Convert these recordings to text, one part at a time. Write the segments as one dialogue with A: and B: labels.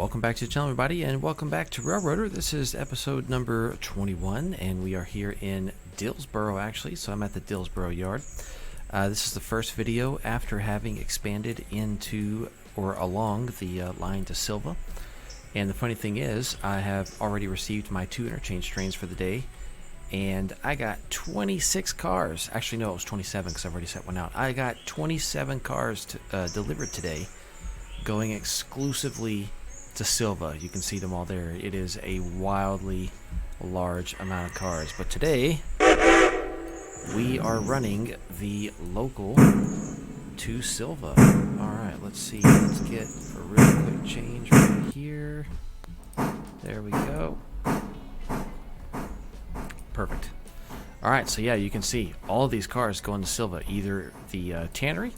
A: Welcome back to the channel, everybody, and welcome back to Railroader. This is episode number 21, and we are here in Dillsboro, actually. So I'm at the Dillsboro yard. This is the first video after having expanded into or along the line to Silva. And the funny thing is, I have already received my 2 interchange trains for the day, and I got 26 cars. Actually, no, it was 27 because I've already set one out. I got 27 cars delivered today, going exclusively to Silva. You can see them all there. It is a wildly large amount of cars. But today, we are running the local to Silva. Alright, let's see. Let's get a real quick change right here. There we go. Perfect. Alright, so yeah, you can see all of these cars going to Silva, either the tannery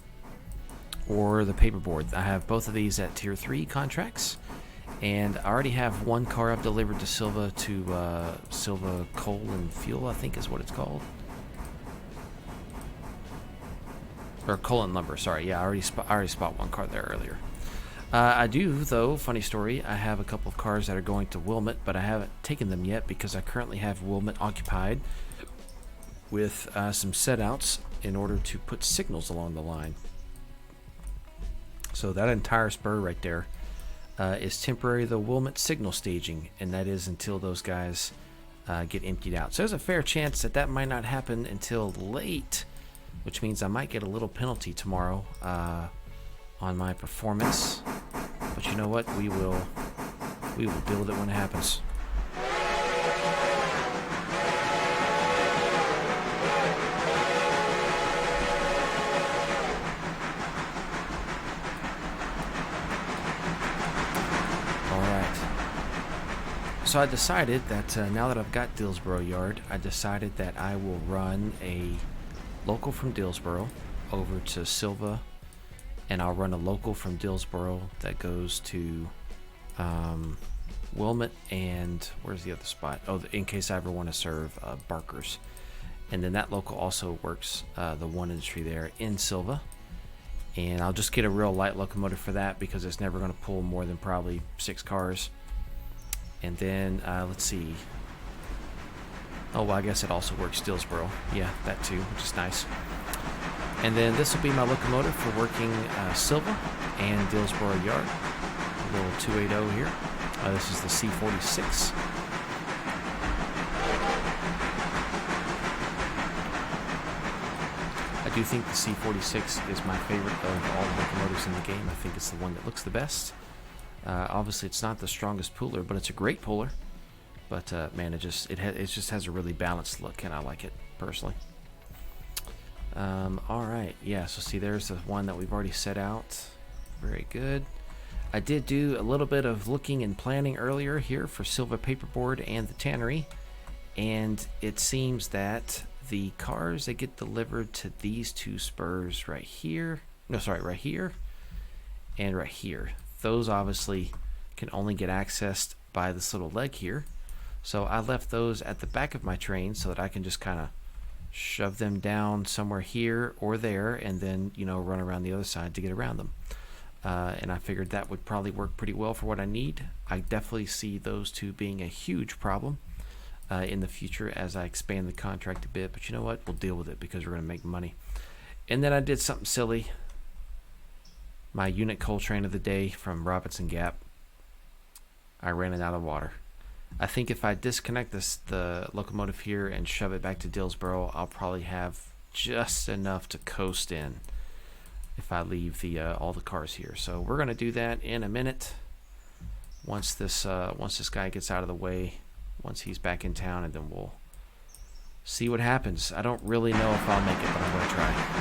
A: or the paperboard. I have both of these at tier 3 contracts, and I already have one car I've delivered to Silva, to Silva Coal and Fuel, I think is what it's called. Or Coal and Lumber, sorry. Yeah, I already spot one car there earlier. I do, though, funny story, I have a couple of cars that are going to Wilmot, but I haven't taken them yet because I currently have Wilmot occupied with some setouts in order to put signals along the line. So that entire spur right there is temporary, the Wilmot signal staging, and that is until those guys get emptied out. So there's a fair chance that that might not happen until late, which means I might get a little penalty tomorrow on my performance. But you know what? We will deal with it when it happens. So I decided that now that I've got Dillsboro Yard, I decided that I will run a local from Dillsboro over to Silva, and I'll run a local from Dillsboro that goes to Wilmot, and where's the other spot? Oh, in case I ever want to serve Barkers. And then that local also works the one industry there in Silva. And I'll just get a real light locomotive for that because it's never going to pull more than probably 6 cars. And then, let's see. Oh, well, I guess it also works Dillsboro. Yeah, that too, which is nice. And then this will be my locomotive for working Silva and Dillsboro Yard. A little 280 here. This is the C46. I do think the C46 is my favorite of all the locomotives in the game. I think it's the one that looks the best. Obviously, it's not the strongest puller, but it's a great puller. But man, it just has a really balanced look, and I like it personally. All right, yeah. So see, there's the one that we've already set out. Very good. I did do a little bit of looking and planning earlier here for Silva Paperboard and the tannery, and it seems that the cars that get delivered to these 2 spurs right here, right here, and right here. Those obviously can only get accessed by this little leg here. So I left those at the back of my train so that I can just kind of shove them down somewhere here or there, and then, you know, run around the other side to get around them. And I figured that would probably work pretty well for what I need. I definitely see those 2 being a huge problem in the future as I expand the contract a bit. But you know what? We'll deal with it because we're going to make money. And then I did something silly. My unit coal train of the day from Robinson Gap, I ran it out of water. I think if I disconnect the locomotive here and shove it back to Dillsboro, I'll probably have just enough to coast in if I leave all the cars here. So we're going to do that in a minute once this guy gets out of the way, once he's back in town, and then we'll see what happens. I don't really know if I'll make it, but I'm going to try.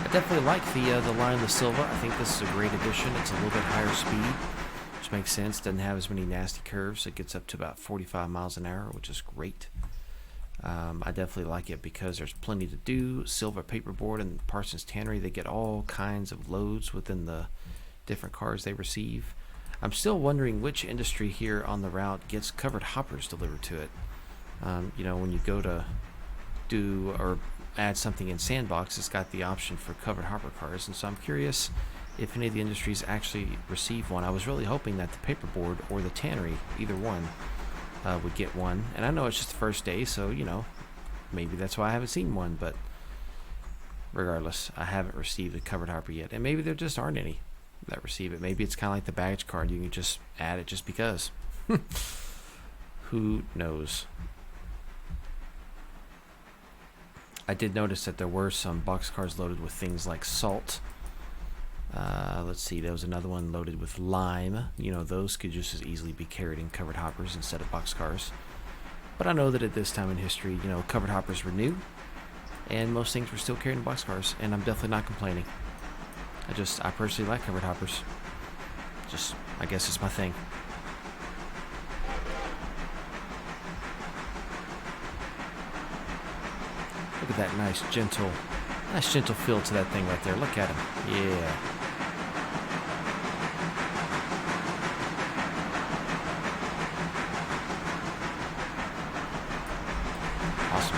A: I definitely like the line with Silva. I think this is a great addition. It's a little bit higher speed, which makes sense. Doesn't have as many nasty curves. It gets up to about 45 miles an hour, which is great. I definitely like it because there's plenty to do. Silva Paperboard and Parsons Tannery, they get all kinds of loads within the different cars they receive. I'm still wondering which industry here on the route gets covered hoppers delivered to it. You know, when you go to do or add something in Sandbox, it's got the option for covered hopper cars, and so I'm curious if any of the industries actually receive one. I was really hoping that the paperboard or the tannery, either one, would get one. And I know it's just the first day, so, you know, maybe that's why I haven't seen one, but regardless, I haven't received a covered hopper yet. And maybe there just aren't any that receive it. Maybe it's kind of like the baggage card. You can just add it just because. Who knows? I did notice that there were some boxcars loaded with things like salt. Let's see, there was another one loaded with lime. You know, those could just as easily be carried in covered hoppers instead of boxcars. But I know that at this time in history, you know, covered hoppers were new, and most things were still carried in boxcars, and I'm definitely not complaining. I personally like covered hoppers. I guess it's my thing. Look at that nice gentle feel to that thing right there. Look at him. Yeah. Awesome.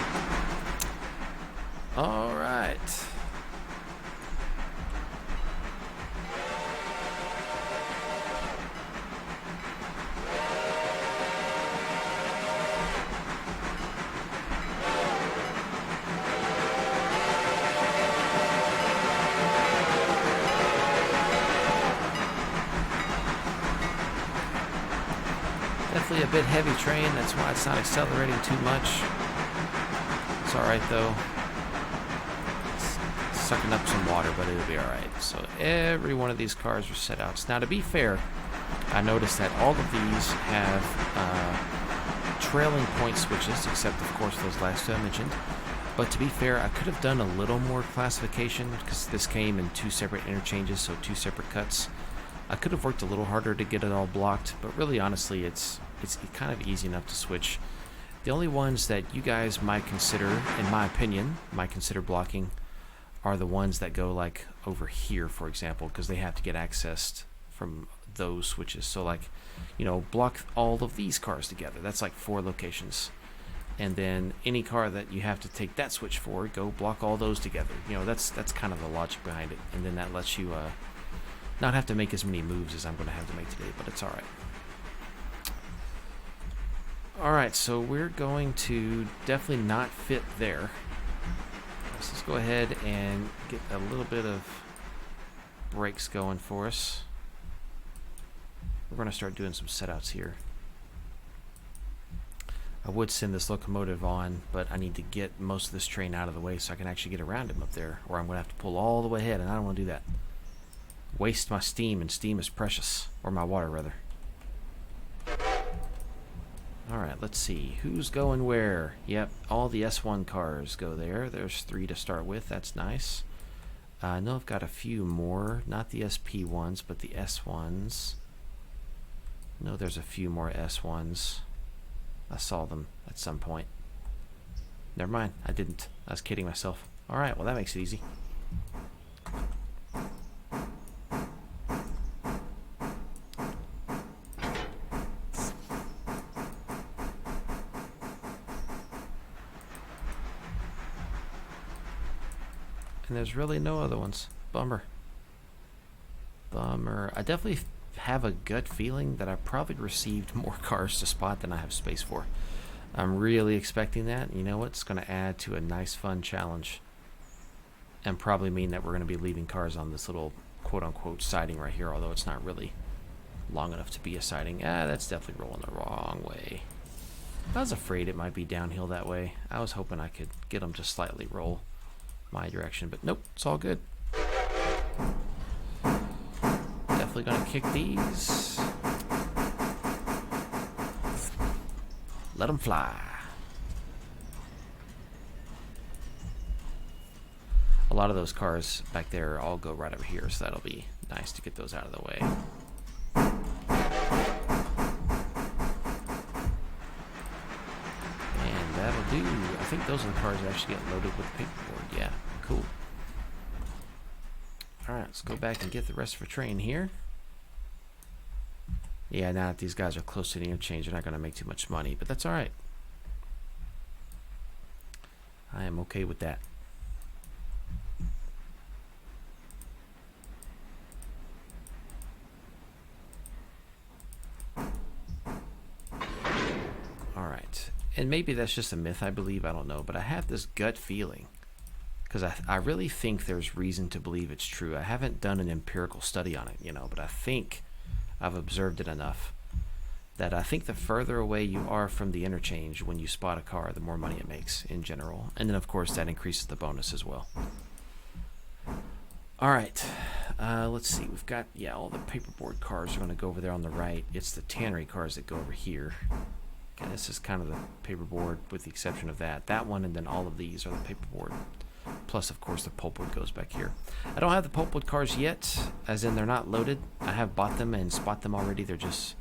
A: All right. Definitely a bit heavy train, that's why it's not accelerating too much. It's alright though. It's sucking up some water, but it'll be alright. So every one of these cars are setouts. Now to be fair, I noticed that all of these have trailing point switches, except of course those last two I mentioned. But to be fair, I could have done a little more classification because this came in two separate interchanges, so two separate cuts. I could have worked a little harder to get it all blocked, but really honestly it's kind of easy enough to switch. The only ones that you guys might consider, in my opinion, blocking are the ones that go like over here, for example, because they have to get accessed from those switches. So like, you know, block all of these cars together. That's like 4 locations. And then any car that you have to take that switch for, go block all those together. You know, that's kind of the logic behind it. And then that lets you not have to make as many moves as I'm going to have to make today, but it's alright. Alright, so we're going to definitely not fit there. So let's go ahead and get a little bit of brakes going for us. We're going to start doing some setouts here. I would send this locomotive on, but I need to get most of this train out of the way so I can actually get around him up there, or I'm going to have to pull all the way ahead, and I don't want to do that. Waste my steam, and steam is precious. Or my water, rather. Alright, let's see. Who's going where? Yep, all the S1 cars go there. There's 3 to start with. That's nice. I know I've got a few more. Not the SP ones, but the S1s. No, there's a few more S1s. I saw them at some point. Never mind, I didn't. I was kidding myself. Alright, well that makes it easy. And there's really no other ones. Bummer. Bummer. I definitely have a gut feeling that I probably received more cars to spot than I have space for. I'm really expecting that. You know what? It's going to add to a nice fun challenge. And probably mean that we're going to be leaving cars on this little quote-unquote siding right here, although it's not really long enough to be a siding. That's definitely rolling the wrong way. I was afraid it might be downhill that way. I was hoping I could get them to slightly roll my direction, but nope, it's all good. Definitely gonna kick these. Let them fly. A lot of those cars back there all go right over here, so that'll be nice to get those out of the way. And that'll do. I think those are the cars that actually get loaded with paperboard. Yeah, cool. Alright, let's go back and get the rest of our train here. Yeah, now that these guys are close to the interchange, they're not going to make too much money, but that's all right. I am okay with that. All right. And maybe that's just a myth, I believe. I don't know. But I have this gut feeling, because I really think there's reason to believe it's true. I haven't done an empirical study on it, you know, but I think I've observed it enough that I think the further away you are from the interchange when you spot a car, the more money it makes in general. And then, of course, that increases the bonus as well. All right. Let's see. We've got, yeah, all the paperboard cars are going to go over there on the right. It's the tannery cars that go over here. Okay, this is kind of the paperboard with the exception of that one, and then all of these are the paperboard. Plus, of course, the pulpwood goes back here. I don't have the pulpwood cars yet, as in they're not loaded. I have bought them and spot them already. They're just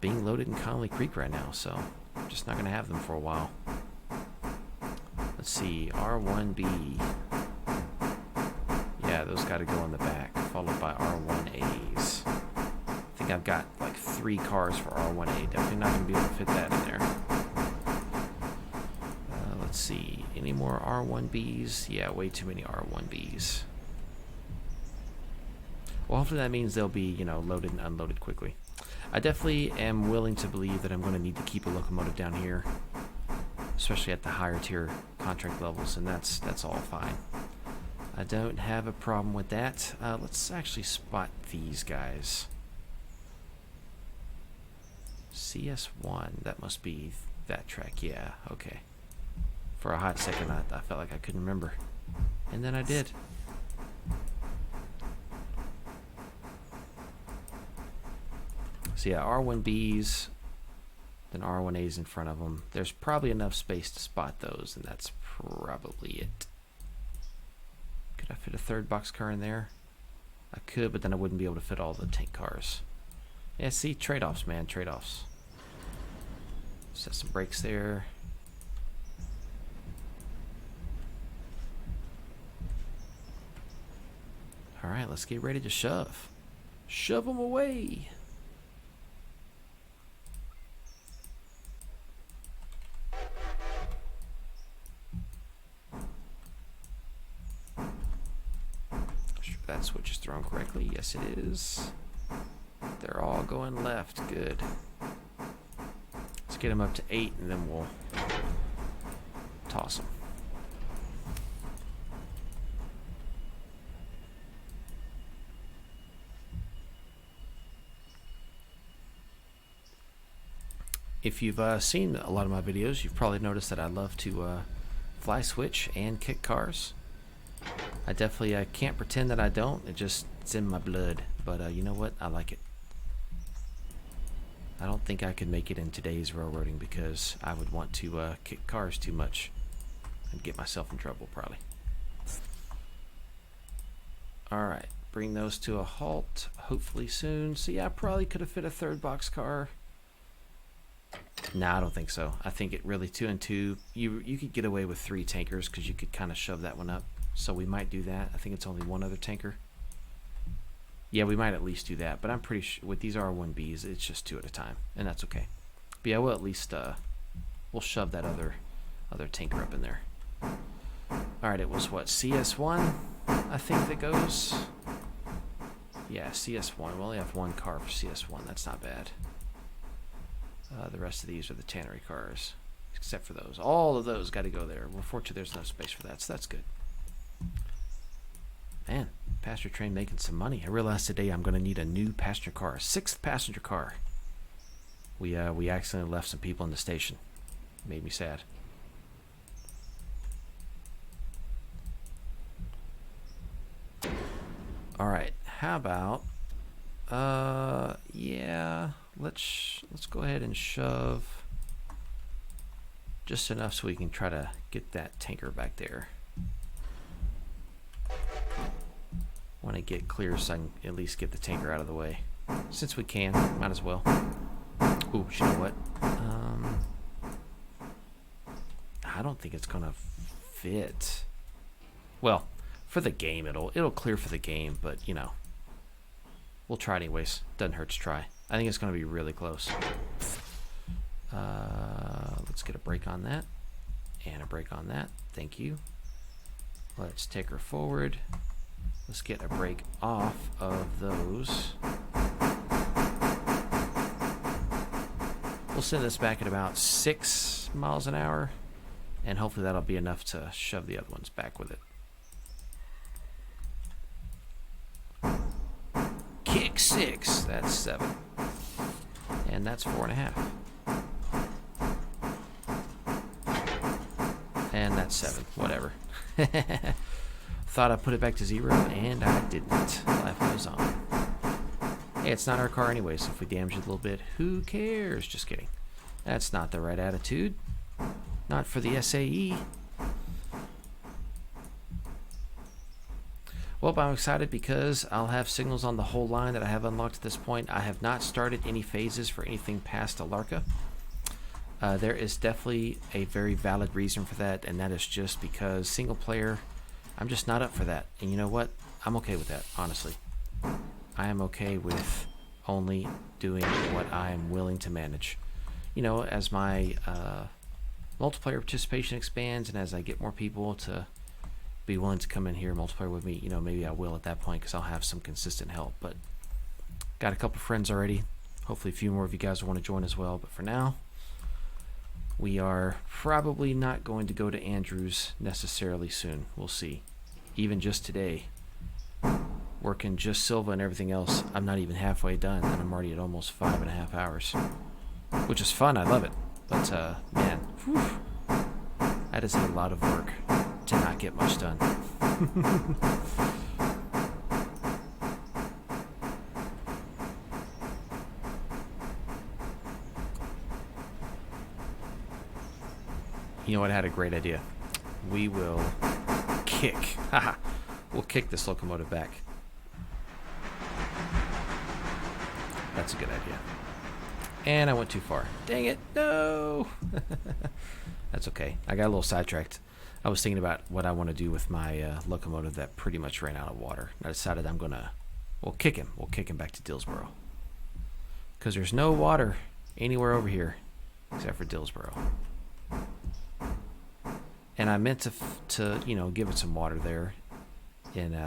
A: being loaded in Connolly Creek right now, so I'm just not going to have them for a while. Let's see, R1B. Yeah, those got to go in the back, followed by R1As. I think I've got like 3 cars for R1A. Definitely not going to be able to fit that in there. Let's see, any more R1Bs? Yeah, way too many R1Bs. Well, hopefully that means they'll be, you know, loaded and unloaded quickly. I definitely am willing to believe that I'm going to need to keep a locomotive down here, especially at the higher tier contract levels, and that's all fine. I don't have a problem with that. Let's actually spot these guys. CS1, that must be that track. Yeah, okay. For a hot second, I felt like I couldn't remember. And then I did. So yeah, R1Bs, then R1As in front of them. There's probably enough space to spot those, and that's probably it. Could I fit a third boxcar in there? I could, but then I wouldn't be able to fit all the tank cars. Yeah, see, trade-offs, man, trade-offs. Set some brakes there. All right, let's get ready to shove. Shove them away. Sure that switch is thrown correctly. Yes, it is. They're all going left. Good. Let's get them up to 8, and then we'll toss them. If you've seen a lot of my videos, you've probably noticed that I love to fly switch and kick cars. I definitely can't pretend that I don't. It's in my blood. But you know what? I like it. I don't think I could make it in today's railroading because I would want to kick cars too much and get myself in trouble probably. Alright, bring those to a halt hopefully soon. So yeah, I probably could have fit a third boxcar. Nah, I don't think so. I think it really 2 and 2. You could get away with 3 tankers because you could kind of shove that one up. So we might do that. I think it's only 1 other tanker. Yeah, we might at least do that. But I'm pretty sure with these R1Bs, it's just 2 at a time, and that's okay. But yeah, we'll at least we'll shove that other tanker up in there. All right, it was what, CS1? I think that goes. Yeah, CS1. We only have 1 car for CS1. That's not bad. The rest of these are the tannery cars, except for those. All of those got to go there. Well, fortunately, there's no space for that, so that's good. Man, passenger train making some money. I realized today I'm going to need a new passenger car, a 6th passenger car. We accidentally left some people in the station. Made me sad. All right, how about yeah, let's go ahead and shove just enough so we can try to get that tanker back there. Want to get clear so I can at least get the tanker out of the way. Since we can, might as well. Ooh, you know what? I don't think it's gonna fit. Well, for the game, it'll clear for the game, but you know, we'll try anyways. Doesn't hurt to try. I think it's going to be really close. Let's get a brake on that. And a brake on that. Thank you. Let's take her forward. Let's get a brake off of those. We'll send this back at about 6 miles an hour. And hopefully that'll be enough to shove the other ones back with it. Kick 6. That's 7. And that's 4.5. And that's 7. Whatever. Thought I put it back to 0, and I didn't. Life goes on. Hey, it's not our car anyway, so if we damage it a little bit, who cares? Just kidding. That's not the right attitude. Not for the SAE. Well, I'm excited because I'll have signals on the whole line that I have unlocked at this point. I have not started any phases for anything past Appalachia. There is definitely a very valid reason for that, and that is just because single player, I'm just not up for that. And you know what? I'm okay with that, honestly. I am okay with only doing what I am willing to manage. You know, as my multiplayer participation expands and as I get more people to be willing to come in here and multiplayer with me, you know, maybe I will at that point because I'll have some consistent help. But got a couple friends already. Hopefully a few more of you guys will want to join as well. But for now, we are probably not going to go to Andrews necessarily soon. We'll see. Even just today, working just Silva and everything else, I'm not even halfway done, and I'm already at almost 5.5 hours, which is fun. I love it. But man, whew, that is a lot of work to not get much done. You know what? I had a great idea. We will kick. Haha. We'll kick this locomotive back. That's a good idea. And I went too far. Dang it. No. That's okay. I got a little sidetracked. I was thinking about what I want to do with my locomotive that pretty much ran out of water. I decided I'm going to, we'll kick him. We'll kick him back to Dillsboro. Because there's no water anywhere over here except for Dillsboro. And I meant to you know, give it some water there in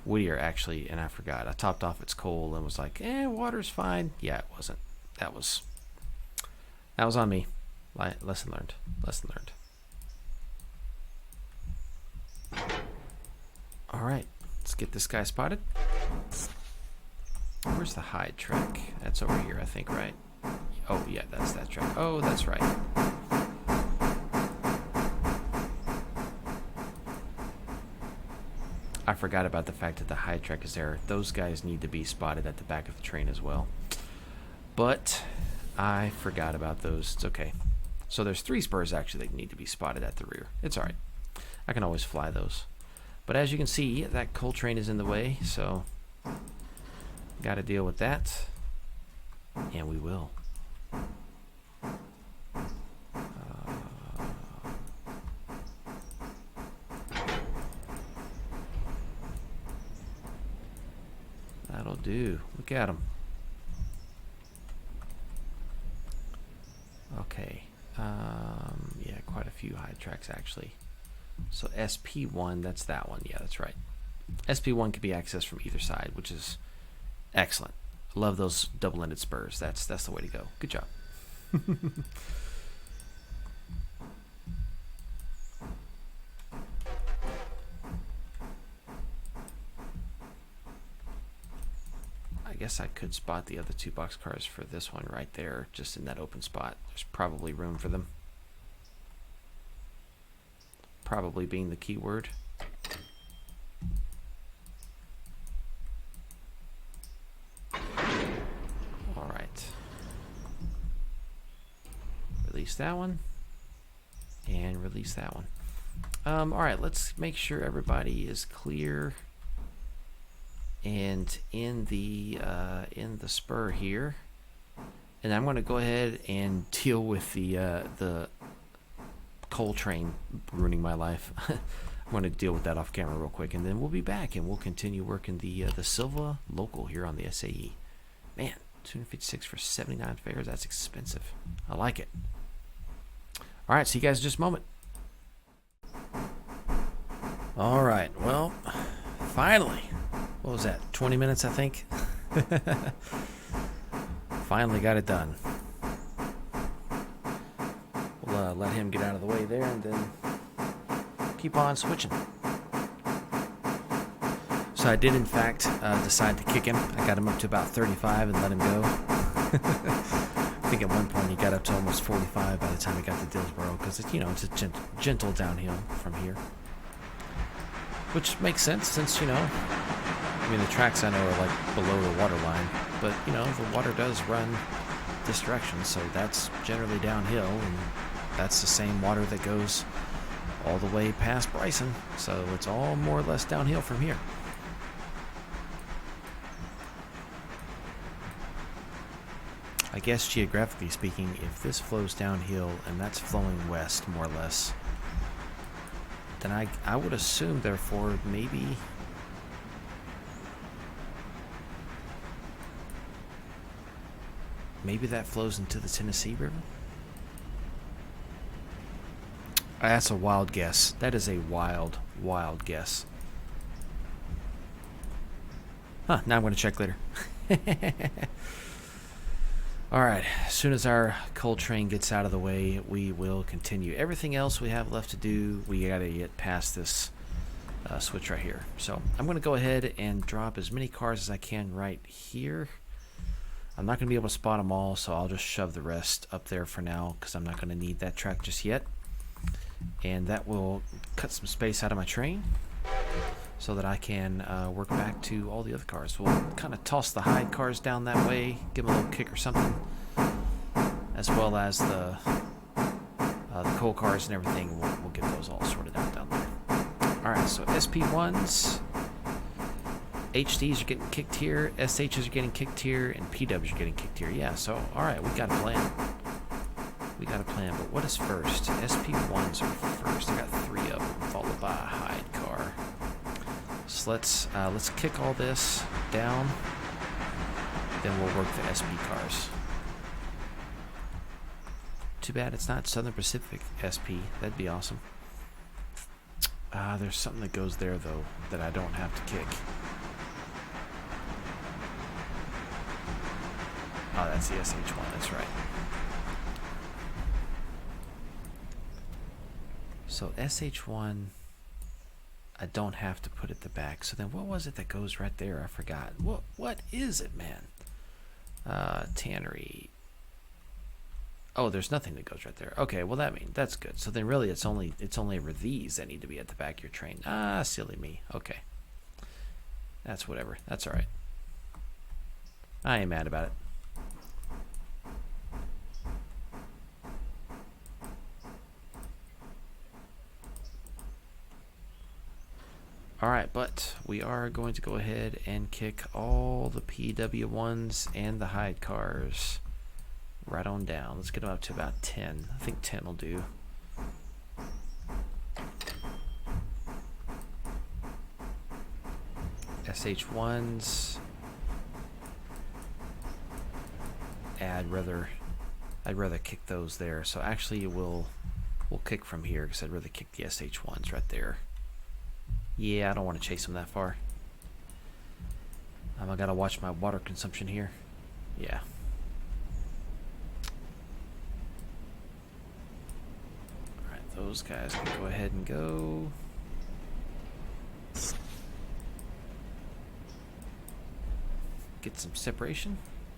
A: Whittier, actually, and I forgot. I topped off its coal and was like, water's fine. Yeah, it wasn't. That was on me. Lesson learned. Lesson learned. All right, let's get this guy spotted. Where's the hide track? That's over here, I think, right? Oh, yeah, that's that track. Oh, that's right. I forgot about the fact that the high track is there. Those guys need to be spotted at the back of the train as well. But I forgot about those. It's okay. So there's 3 spurs actually that need to be spotted at the rear. It's alright. I can always fly those. But as you can see, that coal train is in the way, so got to deal with that. And we will. That'll do. Look at them. Okay. Yeah, quite a few high tracks actually. So SP1, that's that one. Yeah, that's right. SP1 can be accessed from either side, which is excellent. I love those double-ended spurs. That's the way to go. Good job. I guess I could spot the other 2 boxcars for this one right there, just in that open spot. There's probably room for them. Probably being the key word. All right. Release that one. And release that one. All right, let's make sure everybody is clear. And in the spur here, and I'm going to go ahead and deal with the coal train ruining my life. I'm going to deal with that off camera real quick, and then we'll be back and we'll continue working the Silva local here on the SAE. Man, $256 for 79 fares. That's expensive. I like it. All right, see you guys in just a moment. All right, well, finally. What was that, 20 minutes, I think? Finally got it done. We'll let him get out of the way there and then keep on switching. So I did, in fact, decide to kick him. I got him up to about 35 and let him go. I think at one point he got up to almost 45 by the time he got to Dillsboro, because it's a gentle downhill from here. Which makes sense since, the tracks I know are like below the water line, but, the water does run this direction, so that's generally downhill, and that's the same water that goes all the way past Bryson, so it's all more or less downhill from here. I guess geographically speaking, if this flows downhill and that's flowing west, more or less, then I would assume, therefore, maybe that flows into the Tennessee River? That's a wild guess. That is a wild, wild guess. Huh, now I'm going to check later. Alright, as soon as our coal train gets out of the way, we will continue. Everything else we have left to do, we got to get past this switch right here. So I'm going to go ahead and drop as many cars as I can right here. I'm not going to be able to spot them all, so I'll just shove the rest up there for now, because I'm not going to need that track just yet. And that will cut some space out of my train, so that I can work back to all the other cars. We'll kind of toss the hide cars down that way, give them a little kick or something, as well as the coal cars and everything. We'll get those all sorted out down there. Alright, so SP1s, HDs are getting kicked here, SHs are getting kicked here, and PWs are getting kicked here. Yeah, so alright, we got a plan. We got a plan, but what is first? SP1s are first. I got 3 of them, followed by a hide car. So let's kick all this down, then we'll work the SP cars. Too bad it's not Southern Pacific SP. That'd be awesome. There's something that goes there though that I don't have to kick. Oh, that's the SH1. That's right. So SH1. I don't have to put it the back. So then what was it that goes right there? I forgot. What is it, man? Tannery. Oh, there's nothing that goes right there. Okay, well that's good. So then really it's only ever these that need to be at the back of your train. Ah, silly me. Okay. That's whatever. That's alright. I ain't mad about it. Alright, but we are going to go ahead and kick all the PW1s and the hide cars right on down. Let's get them up to about 10. I think 10 will do. SH1s. I'd rather kick those there. So actually we'll kick from here, because I'd rather kick the SH1s right there. Yeah, I don't want to chase them that far. I gotta watch my water consumption here. Yeah. Alright, those guys can go ahead and go. Get some separation.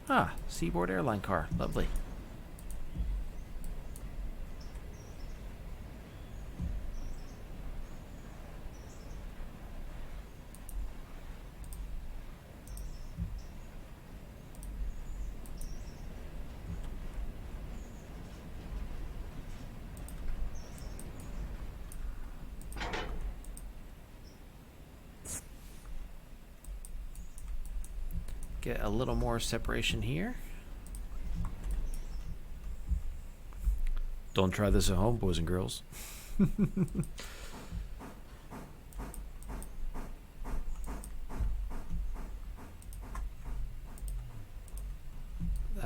A: Ah, Seaboard airline car. Lovely. Get a little more separation here. Don't try this at home, boys and girls.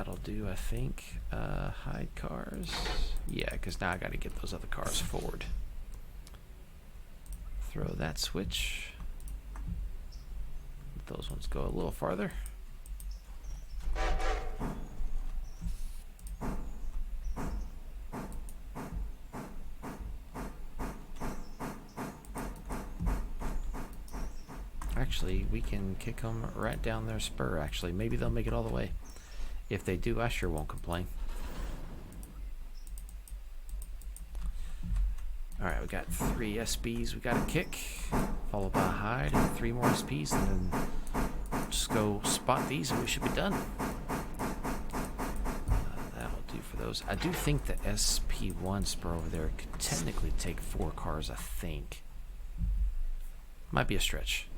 A: That'll do, I think. Hide cars. Yeah, because now I got to get those other cars forward. Throw that switch. Let those ones go a little farther. Actually, we can kick them right down their spur, actually. Maybe they'll make it all the way. If they do, I sure won't complain. Alright, we got 3 SBs we got to kick, followed by a hide, and 3 more SPs, and then just go spot these and we should be done. That'll do for those. I do think the SP1 spur over there could technically take 4 cars, I think. Might be a stretch.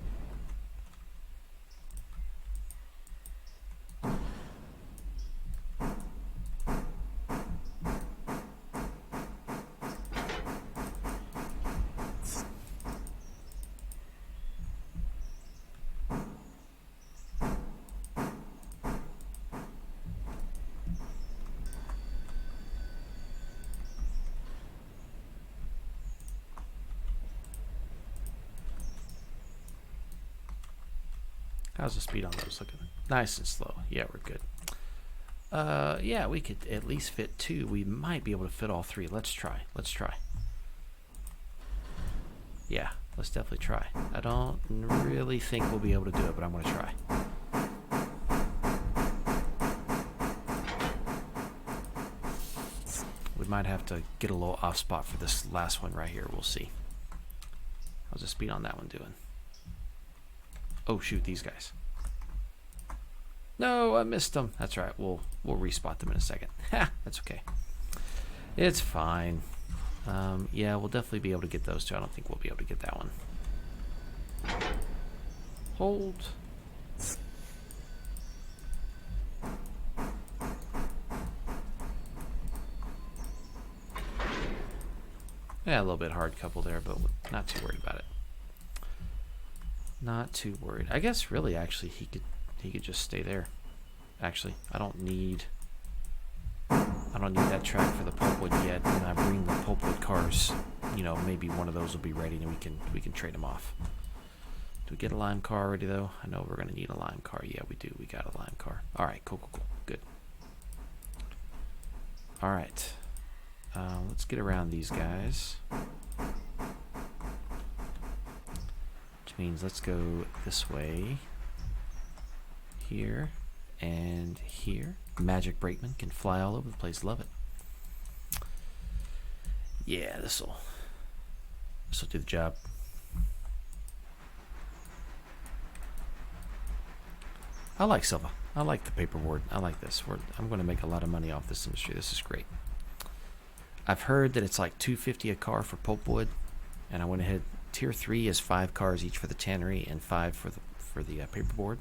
A: How's the speed on those looking? Nice and slow. Yeah, we're good. Yeah, we could at least fit 2. We might be able to fit all 3. Let's try. Let's try. Yeah, let's definitely try. I don't really think we'll be able to do it, but I'm going to try. We might have to get a little off spot for this last one right here. We'll see. How's the speed on that one doing? Oh shoot, these guys. No, I missed them. That's right. We'll respot them in a second. Ha, that's okay. It's fine. Yeah, we'll definitely be able to get those 2. I don't think we'll be able to get that one. Hold. Yeah, a little bit hard couple there, but not too worried about it. Not too worried. I guess really actually he could just stay there. Actually, I don't need that track for the pulpwood yet. When I bring the pulpwood cars, you know, maybe one of those will be ready and we can trade them off. Do we get a lime car already though? I know we're gonna need a lime car. Yeah, we do. We got a lime car. All right, cool. Good. All right. Let's get around these guys. Which means let's go this way. Here and here. Magic brakeman can fly all over the place. Love it. Yeah, this'll do the job. I like Silva. I like the paperboard. I like this. I'm going to make a lot of money off this industry. This is great. I've heard that it's like $250 a car for pulpwood, and I went ahead. Tier 3 is 5 cars each for the tannery and 5 for the paperboard.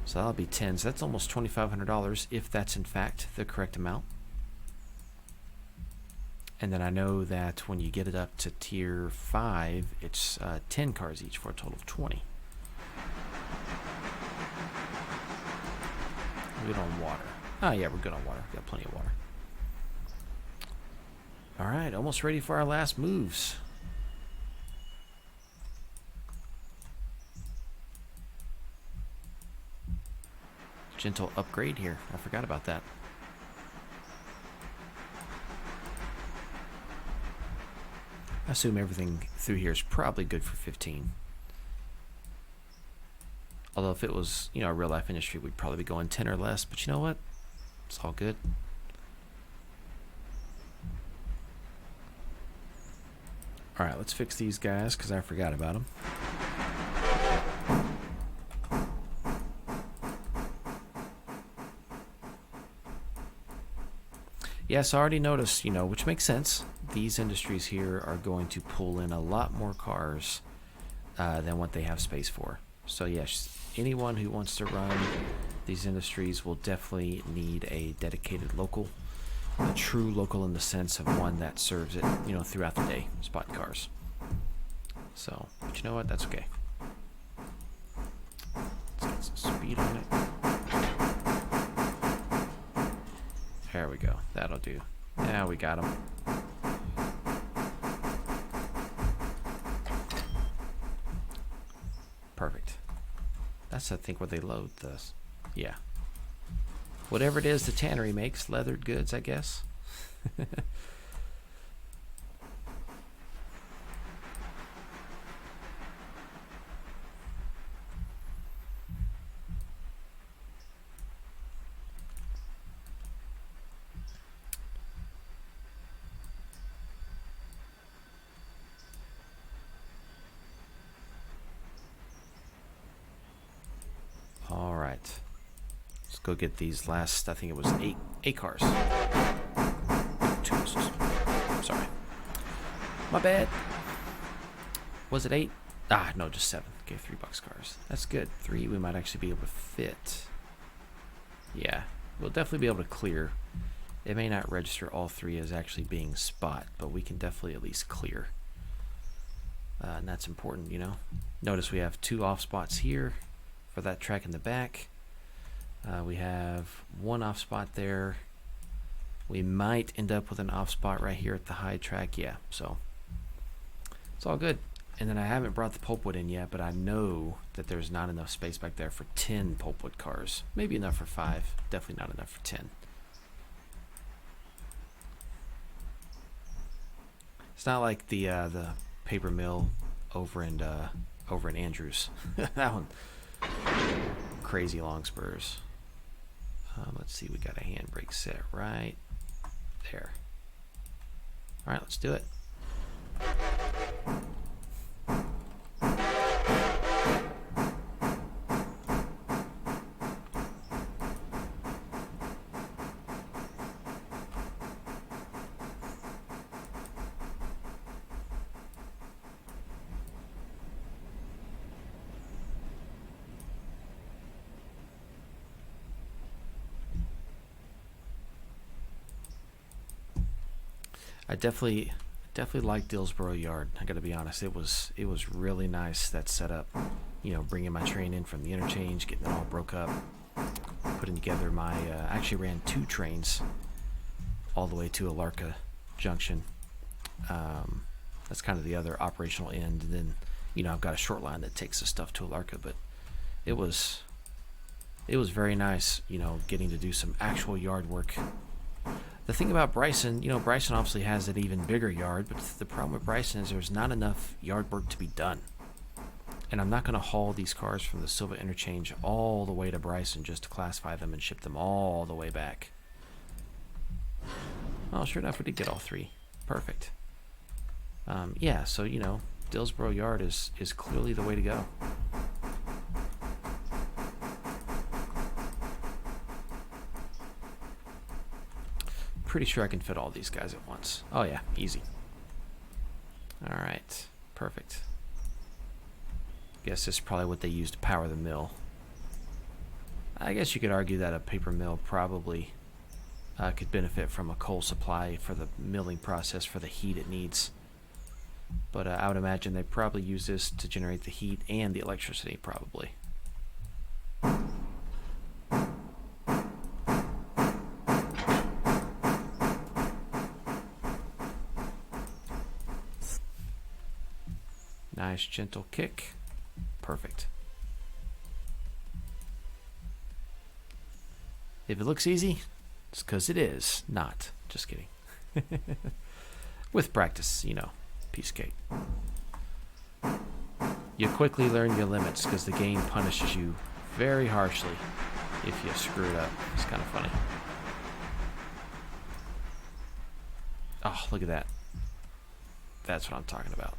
A: So that'll be 10. So that's almost $2,500 if that's in fact the correct amount. And then I know that when you get it up to tier 5, it's 10 cars each for a total of 20. We're good on water. Oh yeah, we're good on water. We've got plenty of water. All right, almost ready for our last moves. Gentle upgrade here. I forgot about that. I assume everything through here is probably good for 15. Although if it was, you know, a real life industry, we'd probably be going 10 or less. But you know what? It's all good. All right, let's fix these guys because I forgot about them. Yes, I already noticed, you know, which makes sense. These industries here are going to pull in a lot more cars than what they have space for. So yes, anyone who wants to run these industries will definitely need a dedicated local, a true local in the sense of one that serves it, you know, throughout the day, spotting cars. So, but you know what? That's okay. Let's get some speed on it. There we go. That'll do. Yeah, we got him. Perfect. That's, I think, where they load this. Yeah. Whatever it is the tannery makes, leathered goods, I guess. All right. Let's go get these last, I think it was eight cars. 2 missiles. Sorry. My bad. Was it 8? Ah, no, just 7. Okay, 3 boxcars. That's good. 3 we might actually be able to fit. Yeah, we'll definitely be able to clear. It may not register all 3 as actually being spot, but we can definitely at least clear. And that's important, you know. Notice we have 2 off spots here for that track in the back. We have 1 off spot there. We might end up with an off spot right here at the high track. Yeah, so it's all good. And then I haven't brought the pulpwood in yet, but I know that there's not enough space back there for 10 pulpwood cars. Maybe enough for 5. Definitely not enough for 10. It's not like the paper mill over in Andrews. That one, crazy long spurs. Let's see, we got a handbrake set right there. All right, let's do it. I definitely like Dillsboro Yard. I got to be honest, it was really nice, that setup. You know, bringing my train in from the interchange, getting it all broke up, putting together my. I actually ran 2 trains all the way to Appalachia Junction. That's kind of the other operational end, and then you know I've got a short line that takes the stuff to Appalachia. But it was very nice, you know, getting to do some actual yard work. The thing about Bryson, you know, Bryson obviously has an even bigger yard, but the problem with Bryson is there's not enough yard work to be done. And I'm not going to haul these cars from the Silva interchange all the way to Bryson just to classify them and ship them all the way back. Oh, sure enough, we did get all 3. Perfect. Yeah, so, you know, Dillsboro Yard is clearly the way to go. Pretty sure I can fit all these guys at once. Oh yeah, easy. All right, perfect. Guess this is probably what they use to power the mill. I guess you could argue that a paper mill probably could benefit from a coal supply for the milling process for the heat it needs. But I would imagine they probably use this to generate the heat and the electricity, probably. Nice gentle kick. Perfect. If it looks easy, it's because it is not. Just kidding. With practice, you know, piece of cake. You quickly learn your limits because the game punishes you very harshly if you screw it up. It's kind of funny. Oh, look at that. That's what I'm talking about.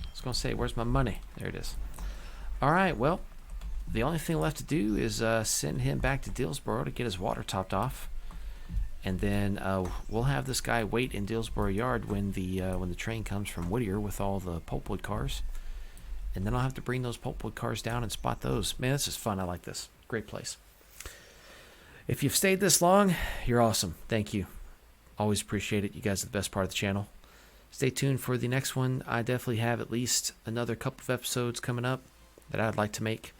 A: I was going to say, where's my money? There it is. All right, well, the only thing left to do is send him back to Dillsboro to get his water topped off. And then we'll have this guy wait in Dillsboro Yard when the train comes from Whittier with all the pulpwood cars. And then I'll have to bring those pulpwood cars down and spot those. Man, this is fun. I like this. Great place. If you've stayed this long, you're awesome. Thank you. Always appreciate it. You guys are the best part of the channel. Stay tuned for the next one. I definitely have at least another couple of episodes coming up that I'd like to make.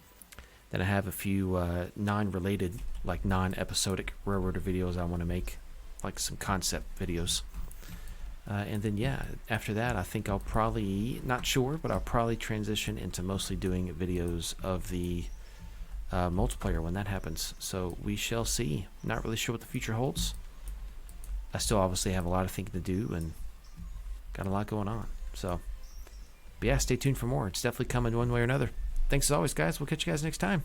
A: Then I have a few non-related, like non-episodic railroader videos I want to make, like some concept videos. And then yeah, after that I think I'll probably, not sure, but I'll probably transition into mostly doing videos of the multiplayer when that happens. So we shall see. Not really sure what the future holds. I still obviously have a lot of thinking to do and got a lot going on. So, but yeah, stay tuned for more. It's definitely coming one way or another. Thanks as always, guys. We'll catch you guys next time.